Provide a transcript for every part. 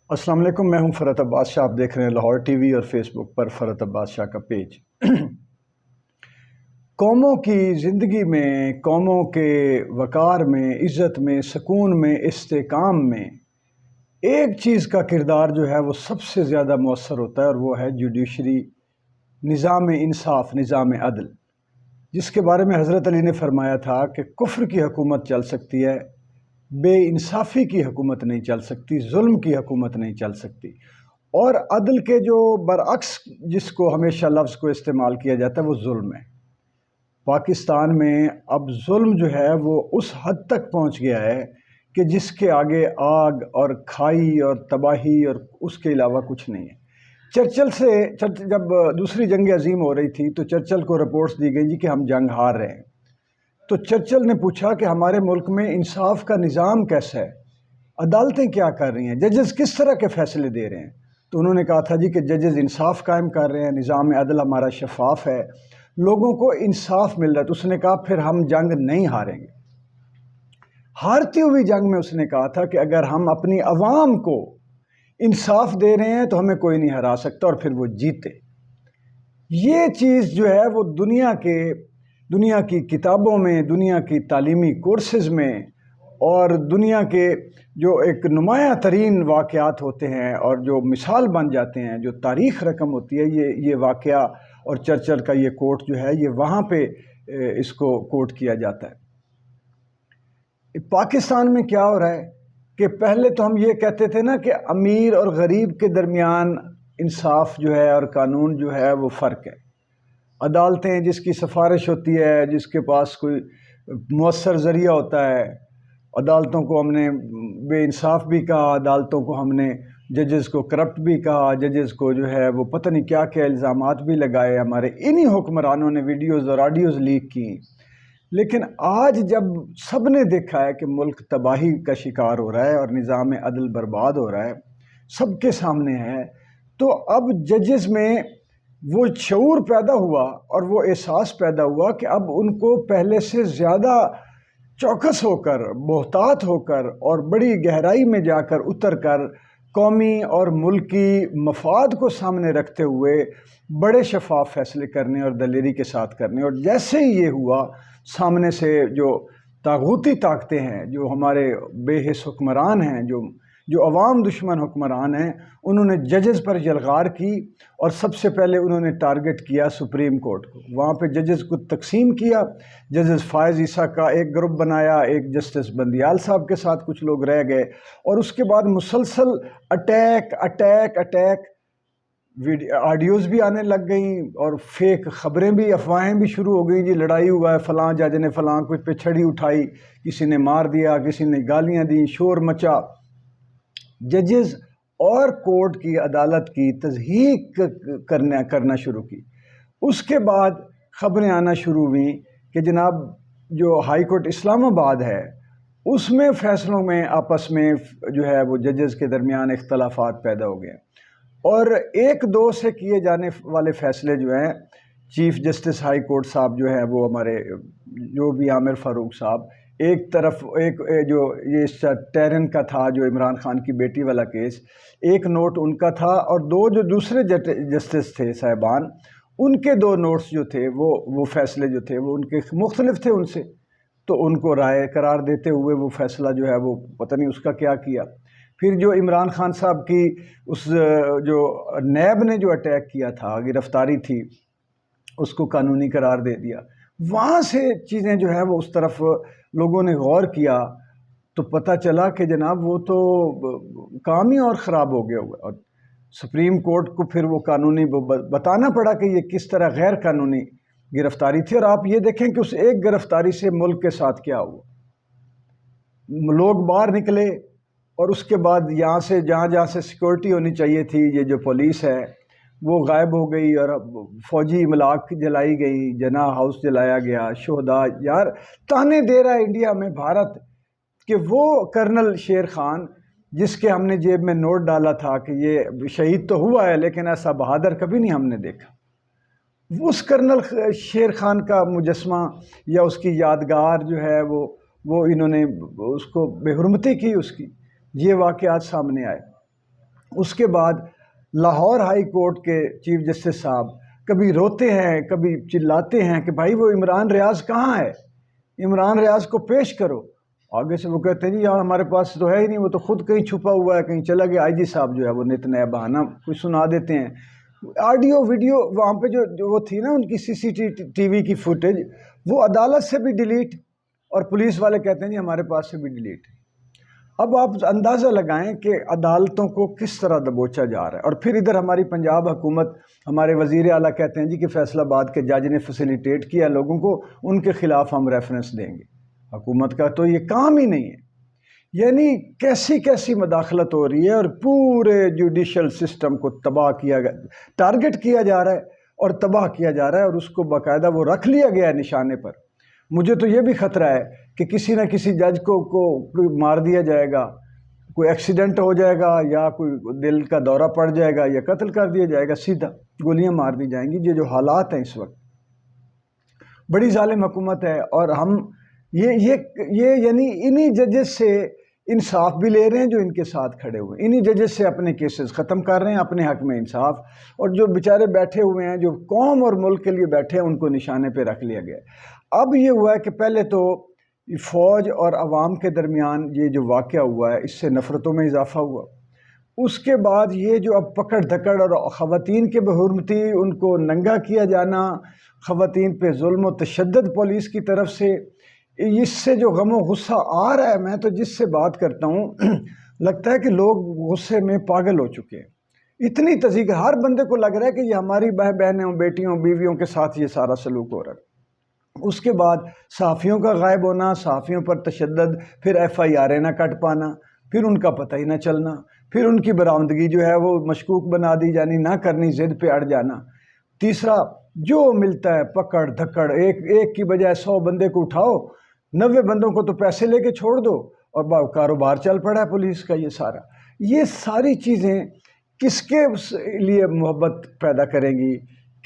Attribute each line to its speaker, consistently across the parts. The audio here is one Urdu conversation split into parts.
Speaker 1: السلام علیکم، میں ہوں فرحت عباس شاہ. آپ دیکھ رہے ہیں لاہور ٹی وی اور فیس بک پر فرحت عباس شاہ کا پیج. قوموں کی زندگی میں، قوموں کے وقار میں، عزت میں، سکون میں، استحکام میں ایک چیز کا کردار جو ہے وہ سب سے زیادہ مؤثر ہوتا ہے، اور وہ ہے جوڈیشری، نظام انصاف، نظام عدل، جس کے بارے میں حضرت علی نے فرمایا تھا کہ کفر کی حکومت چل سکتی ہے، بے انصافی کی حکومت نہیں چل سکتی، ظلم کی حکومت نہیں چل سکتی. اور عدل کے جو برعکس جس کو ہمیشہ لفظ کو استعمال کیا جاتا ہے وہ ظلم ہے. پاکستان میں اب ظلم جو ہے وہ اس حد تک پہنچ گیا ہے کہ جس کے آگے آگ اور کھائی اور تباہی اور اس کے علاوہ کچھ نہیں ہے. چرچل سے جب دوسری جنگ عظیم ہو رہی تھی تو چرچل کو رپورٹس دی گئی کہ ہم جنگ ہار رہے ہیں. تو چرچل نے پوچھا کہ ہمارے ملک میں انصاف کا نظام کیسا ہے، عدالتیں کیا کر رہی ہیں، ججز کس طرح کے فیصلے دے رہے ہیں. تو انہوں نے کہا تھا کہ ججز انصاف قائم کر رہے ہیں، نظام عدل ہمارا شفاف ہے، لوگوں کو انصاف مل رہا ہے. تو اس نے کہا پھر ہم جنگ نہیں ہاریں گے. ہارتی ہوئی جنگ میں اس نے کہا تھا کہ اگر ہم اپنی عوام کو انصاف دے رہے ہیں تو ہمیں کوئی نہیں ہرا سکتا، اور پھر وہ جیتے. یہ چیز جو ہے وہ دنیا کی کتابوں میں، دنیا کی تعلیمی کورسز میں، اور دنیا کے جو ایک نمایاں ترین واقعات ہوتے ہیں اور جو مثال بن جاتے ہیں، جو تاریخ رقم ہوتی ہے، یہ واقعہ اور چرچل کا یہ کوٹ جو ہے یہ وہاں پہ اس کو کوٹ کیا جاتا ہے. پاکستان میں کیا ہو رہا ہے کہ پہلے تو ہم یہ کہتے تھے نا کہ امیر اور غریب کے درمیان انصاف جو ہے اور قانون جو ہے وہ فرق ہے. عدالتیں جس کی سفارش ہوتی ہے، جس کے پاس کوئی مؤثر ذریعہ ہوتا ہے، عدالتوں کو ہم نے بے انصاف بھی کہا، عدالتوں کو ہم نے ججز کو کرپٹ بھی کہا، ججز کو جو ہے وہ پتہ نہیں کیا کیا الزامات بھی لگائے. ہمارے انہی حکمرانوں نے ویڈیوز اور آڈیوز لیک کی. لیکن آج جب سب نے دیکھا ہے کہ ملک تباہی کا شکار ہو رہا ہے اور نظام عدل برباد ہو رہا ہے، سب کے سامنے ہے، تو اب ججز میں وہ شعور پیدا ہوا اور وہ احساس پیدا ہوا کہ اب ان کو پہلے سے زیادہ چوکس ہو کر، محتاط ہو کر اور بڑی گہرائی میں جا کر اتر کر قومی اور ملکی مفاد کو سامنے رکھتے ہوئے بڑے شفاف فیصلے کرنے اور دلیری کے ساتھ کرنے. اور جیسے ہی یہ ہوا، سامنے سے جو طاغوتی طاقتیں ہیں، جو ہمارے بے حس حکمران ہیں، جو عوام دشمن حکمران ہیں، انہوں نے ججز پر یلغار کی. اور سب سے پہلے انہوں نے ٹارگٹ کیا سپریم کورٹ کو. وہاں پہ ججز کو تقسیم کیا. ججز فائز عیسیٰ کا ایک گروپ بنایا، ایک جسٹس بندیال صاحب کے ساتھ کچھ لوگ رہ گئے، اور اس کے بعد مسلسل اٹیک آڈیوز بھی آنے لگ گئیں، اور فیک خبریں بھی، افواہیں بھی شروع ہو گئیں. جی لڑائی ہوا ہے، فلاں جج نے فلاں کچھ پہ چھڑی اٹھائی، کسی نے مار دیا، کسی نے گالیاں دیں، شور مچا. ججز اور کورٹ کی، عدالت کی تضحیق کرنا شروع کی. اس کے بعد خبریں آنا شروع ہوئیں کہ جناب جو ہائی کورٹ اسلام آباد ہے اس میں فیصلوں میں آپس میں جو ہے وہ ججز کے درمیان اختلافات پیدا ہو گئے، اور ایک دو سے کیے جانے والے فیصلے جو ہیں، چیف جسٹس ہائی کورٹ صاحب جو ہیں وہ ہمارے جو بھی عامر فاروق صاحب، ایک طرف ایک جو یہ ٹیرن کا تھا جو عمران خان کی بیٹی والا کیس، ایک نوٹ ان کا تھا، اور دو جو دوسرے جسٹس تھے صاحبان، ان کے دو نوٹس جو تھے وہ فیصلے جو تھے وہ ان کے مختلف تھے ان سے. تو ان کو رائے قرار دیتے ہوئے وہ فیصلہ جو ہے وہ پتہ نہیں اس کا کیا کیا. پھر جو عمران خان صاحب کی اس جو نیب نے جو اٹیک کیا تھا، گرفتاری تھی، اس کو قانونی قرار دے دیا. وہاں سے چیزیں جو ہے وہ اس طرف لوگوں نے غور کیا تو پتہ چلا کہ جناب وہ تو کام ہی اور خراب ہو گیا ہوا. اور سپریم کورٹ کو پھر وہ قانونی بتانا پڑا کہ یہ کس طرح غیر قانونی گرفتاری تھی. اور آپ یہ دیکھیں کہ اس ایک گرفتاری سے ملک کے ساتھ کیا ہوا. لوگ باہر نکلے، اور اس کے بعد یہاں سے جہاں سے سیکورٹی ہونی چاہیے تھی، یہ جو پولیس ہے وہ غائب ہو گئی، اور فوجی املاک جلائی گئی، جناح ہاؤس جلایا گیا، شہداء. یار تانے دے رہا ہے انڈیا میں بھارت کہ وہ کرنل شیر خان جس کے ہم نے جیب میں نوٹ ڈالا تھا کہ یہ شہید تو ہوا ہے لیکن ایسا بہادر کبھی نہیں ہم نے دیکھا. اس کرنل شیر خان کا مجسمہ یا اس کی یادگار جو ہے وہ انہوں نے اس کو بے حرمتی کی اس کی. یہ واقعات سامنے آئے. اس کے بعد لاہور ہائی کورٹ کے چیف جسٹس صاحب کبھی روتے ہیں کبھی چلاتے ہیں کہ بھائی وہ عمران ریاض کہاں ہے، عمران ریاض کو پیش کرو۔ آگے سے وہ کہتے ہیں جی یار ہمارے پاس تو ہے ہی نہیں، وہ تو خود کہیں چھپا ہوا ہے، کہیں چلا گیا۔ آئی جی صاحب جو ہے وہ نت نیا بہانہ کوئی سنا دیتے ہیں۔ آڈیو ویڈیو وہاں پہ جو وہ تھی نا ان کی ٹی وی کی فوٹیج، وہ عدالت سے بھی ڈیلیٹ، اور پولیس والے کہتے ہیں جی ہمارے پاس سے بھی ڈیلیٹ۔ اب آپ اندازہ لگائیں کہ عدالتوں کو کس طرح دبوچا جا رہا ہے۔ اور پھر ادھر ہماری پنجاب حکومت، ہمارے وزیر اعلیٰ کہتے ہیں جی کہ فیصل آباد کے جج نے فیسیلیٹیٹ کیا لوگوں کو، ان کے خلاف ہم ریفرنس دیں گے۔ حکومت کا تو یہ کام ہی نہیں ہے۔ یعنی کیسی کیسی مداخلت ہو رہی ہے، اور پورے جوڈیشل سسٹم کو تباہ کیا گیا، ٹارگٹ کیا جا رہا ہے اور تباہ کیا جا رہا ہے، اور اس کو باقاعدہ وہ رکھ لیا گیا ہے نشانے پر۔ مجھے تو یہ بھی خطرہ ہے کہ کسی نہ کسی جج کو مار دیا جائے گا، کوئی ایکسیڈنٹ ہو جائے گا، یا کوئی دل کا دورہ پڑ جائے گا، یا قتل کر دیا جائے گا، سیدھا گولیاں مار دی جائیں گی۔ یہ جو حالات ہیں اس وقت، بڑی ظالم حکومت ہے۔ اور ہم یہ یعنی انہی ججز سے انصاف بھی لے رہے ہیں جو ان کے ساتھ کھڑے ہوئے ہیں، انہی ججز سے اپنے کیسز ختم کر رہے ہیں، اپنے حق میں انصاف، اور جو بیچارے بیٹھے ہوئے ہیں جو قوم اور ملک کے لیے بیٹھے ہیں ان کو نشانے پہ رکھ لیا گیا ہے۔ اب یہ ہوا ہے کہ پہلے تو فوج اور عوام کے درمیان یہ جو واقعہ ہوا ہے اس سے نفرتوں میں اضافہ ہوا، اس کے بعد یہ جو اب پکڑ دھکڑ اور خواتین کے بحرمتی ان کو ننگا کیا جانا، خواتین پہ ظلم و تشدد پولیس کی طرف سے، اس سے جو غم و غصہ آ رہا ہے، میں تو جس سے بات کرتا ہوں لگتا ہے کہ لوگ غصے میں پاگل ہو چکے ہیں۔ اتنی تضیق، ہر بندے کو لگ رہا ہے کہ یہ ہماری بہنوں، بیٹیوں، بیویوں کے ساتھ یہ سارا سلوک ہو رہا ہے۔ اس کے بعد صحافیوں کا غائب ہونا، صحافیوں پر تشدد، پھر ایف آئی آریں نہ کٹ پانا، پھر ان کا پتہ ہی نہ چلنا، پھر ان کی برآمدگی جو ہے وہ مشکوک بنا دی جانی، نہ کرنی، ضد پہ اڑ جانا۔ تیسرا، جو ملتا ہے پکڑ دھکڑ، ایک کی بجائے 100 بندے کو اٹھاؤ، 90 بندوں کو تو پیسے لے کے چھوڑ دو، اور کاروبار چل پڑا ہے پولیس کا۔ یہ ساری چیزیں کس کے لیے محبت پیدا کریں گی،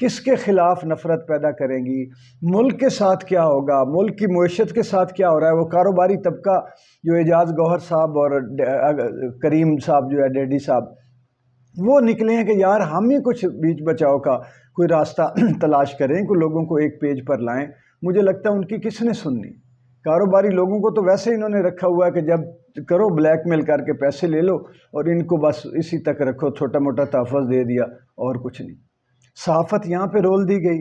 Speaker 1: کس کے خلاف نفرت پیدا کریں گی، ملک کے ساتھ کیا ہوگا، ملک کی معیشت کے ساتھ کیا ہو رہا ہے۔ وہ کاروباری طبقہ جو اعجاز گوہر صاحب اور کریم صاحب جو ہے ڈیڈی صاحب، وہ نکلے ہیں کہ یار ہم ہی کچھ بیچ بچاؤ کا کوئی راستہ تلاش کریں، کوئی لوگوں کو ایک پیج پر لائیں۔ مجھے لگتا ہے ان کی کس نے سننی؟ کاروباری لوگوں کو تو ویسے انہوں نے رکھا ہوا ہے کہ جب کرو بلیک میل کر کے پیسے لے لو، اور ان کو بس اسی تک رکھو، چھوٹا موٹا تحفظ دے دیا اور کچھ نہیں۔ صحافت یہاں پہ رول دی گئی،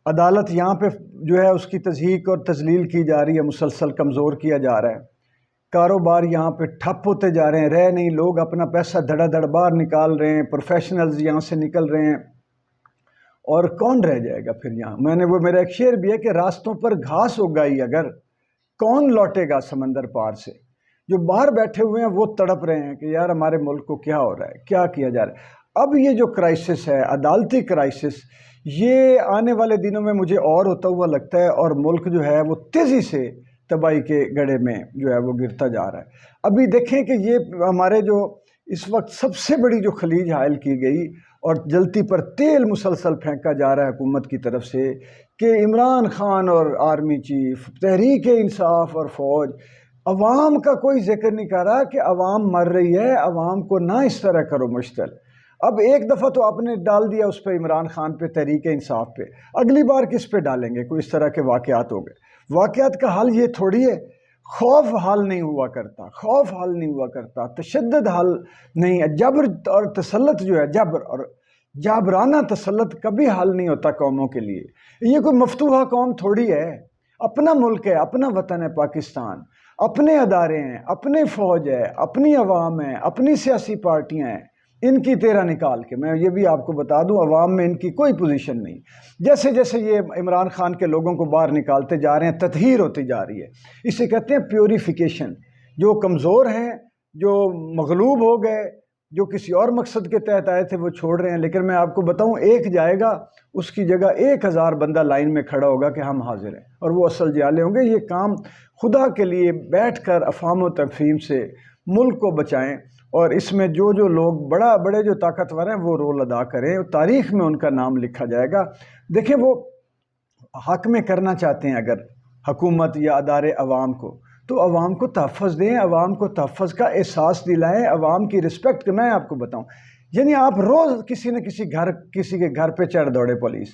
Speaker 1: عدالت یہاں پہ جو ہے اس کی تضحیک اور تذلیل کی جا رہی ہے، مسلسل کمزور کیا جا رہا ہے۔ کاروبار یہاں پہ ٹھپ ہوتے جا رہے ہیں، رہ نہیں، لوگ اپنا پیسہ دھڑا دھڑ باہر نکال رہے ہیں، پروفیشنلز یہاں سے نکل رہے ہیں، اور کون رہ جائے گا پھر یہاں؟ میرا ایک شعر بھی ہے کہ راستوں پر گھاس اگائی اگر، کون لوٹے گا سمندر پار سے؟ جو باہر بیٹھے ہوئے ہیں وہ تڑپ رہے ہیں کہ یار ہمارے ملک کو کیا ہو رہا ہے، کیا کیا جا رہا ہے۔ اب یہ جو کرائسس ہے، عدالتی کرائسس، یہ آنے والے دنوں میں مجھے اور ہوتا ہوا لگتا ہے، اور ملک جو ہے وہ تیزی سے تباہی کے گڑھے میں جو ہے وہ گرتا جا رہا ہے۔ ابھی دیکھیں کہ یہ ہمارے جو اس وقت سب سے بڑی جو خلیج حائل کی گئی اور جلتی پر تیل مسلسل پھینکا جا رہا ہے حکومت کی طرف سے، کہ عمران خان اور آرمی چیف، تحریک انصاف اور فوج، عوام کا کوئی ذکر نہیں کر رہا کہ عوام مر رہی ہے، عوام کو نہ اس طرح کرو مشتل۔ اب ایک دفعہ تو آپ نے ڈال دیا اس پہ، عمران خان پہ، تحریک انصاف پہ، اگلی بار کس پہ ڈالیں گے؟ کوئی اس طرح کے واقعات ہو گئے۔ واقعات کا حل یہ تھوڑی ہے، خوف حل نہیں ہوا کرتا، خوف حل نہیں ہوا کرتا، تشدد حل نہیں ہے، جبر اور تسلط جو ہے، جبر اور جابرانہ تسلط کبھی حل نہیں ہوتا قوموں کے لیے۔ یہ کوئی مفتوحہ قوم تھوڑی ہے، اپنا ملک ہے، اپنا وطن ہے پاکستان، اپنے ادارے ہیں، اپنے فوج ہے، اپنی عوام ہے، اپنی سیاسی پارٹیاں ہیں۔ ان کی تیرہ نکال کے میں یہ بھی آپ کو بتا دوں، عوام میں ان کی کوئی پوزیشن نہیں۔ جیسے جیسے یہ عمران خان کے لوگوں کو باہر نکالتے جا رہے ہیں، تطہیر ہوتی جا رہی ہے، اسے کہتے ہیں پیوریفیکیشن۔ جو کمزور ہیں، جو مغلوب ہو گئے، جو کسی اور مقصد کے تحت آئے تھے، وہ چھوڑ رہے ہیں۔ لیکن میں آپ کو بتاؤں، ایک جائے گا، اس کی جگہ 1000 بندہ لائن میں کھڑا ہوگا کہ ہم حاضر ہیں، اور وہ اصل جالے ہوں گے۔ یہ کام خدا کے لیے بیٹھ کر افہام و تفہیم سے ملک کو بچائیں، اور اس میں جو لوگ بڑے جو طاقتور ہیں وہ رول ادا کریں، تاریخ میں ان کا نام لکھا جائے گا۔ دیکھیں، وہ حق میں کرنا چاہتے ہیں اگر حکومت یا ادارے عوام کو، تو عوام کو تحفظ دیں، عوام کو تحفظ کا احساس دلائیں، عوام کی رسپیکٹ کہ میں آپ کو بتاؤں، یعنی آپ روز کسی نہ کسی کے گھر پہ چڑھ دوڑے پولیس،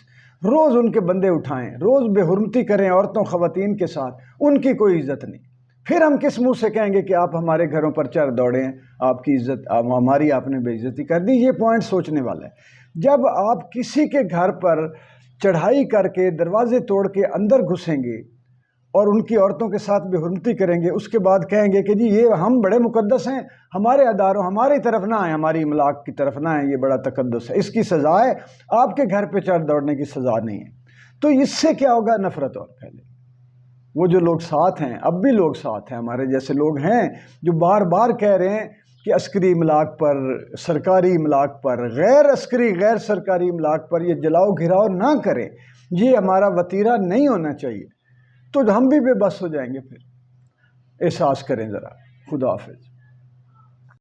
Speaker 1: روز ان کے بندے اٹھائیں، روز بے حرمتی کریں عورتوں خواتین کے ساتھ، ان کی کوئی عزت نہیں، پھر ہم کس منہ سے کہیں گے کہ آپ ہمارے گھروں پر چڑھ دوڑے ہیں، آپ کی عزت ہماری آپ نے بے عزتی کر دی؟ یہ پوائنٹ سوچنے والا ہے۔ جب آپ کسی کے گھر پر چڑھائی کر کے دروازے توڑ کے اندر گھسیں گے اور ان کی عورتوں کے ساتھ بے حرمتی کریں گے، اس کے بعد کہیں گے کہ جی یہ ہم بڑے مقدس ہیں، ہمارے اداروں ہماری طرف نہ آئیں، ہماری املاک کی طرف نہ آئیں، یہ بڑا تقدس ہے، اس کی سزا ہے، آپ کے گھر پہ چڑھ دوڑنے کی سزا نہیں ہے۔ تو اس سے کیا ہوگا؟ نفرت اور پھیلے۔ وہ جو لوگ ساتھ ہیں، اب بھی لوگ ساتھ ہیں، ہمارے جیسے لوگ ہیں جو بار بار کہہ رہے ہیں کہ عسکری املاک پر، سرکاری املاک پر، غیر عسکری غیر سرکاری املاک پر یہ جلاؤ گھراؤ نہ کریں، یہ ہمارا وتیرہ نہیں ہونا چاہیے، تو ہم بھی بے بس ہو جائیں گے۔ پھر احساس کریں ذرا۔ خدا حافظ۔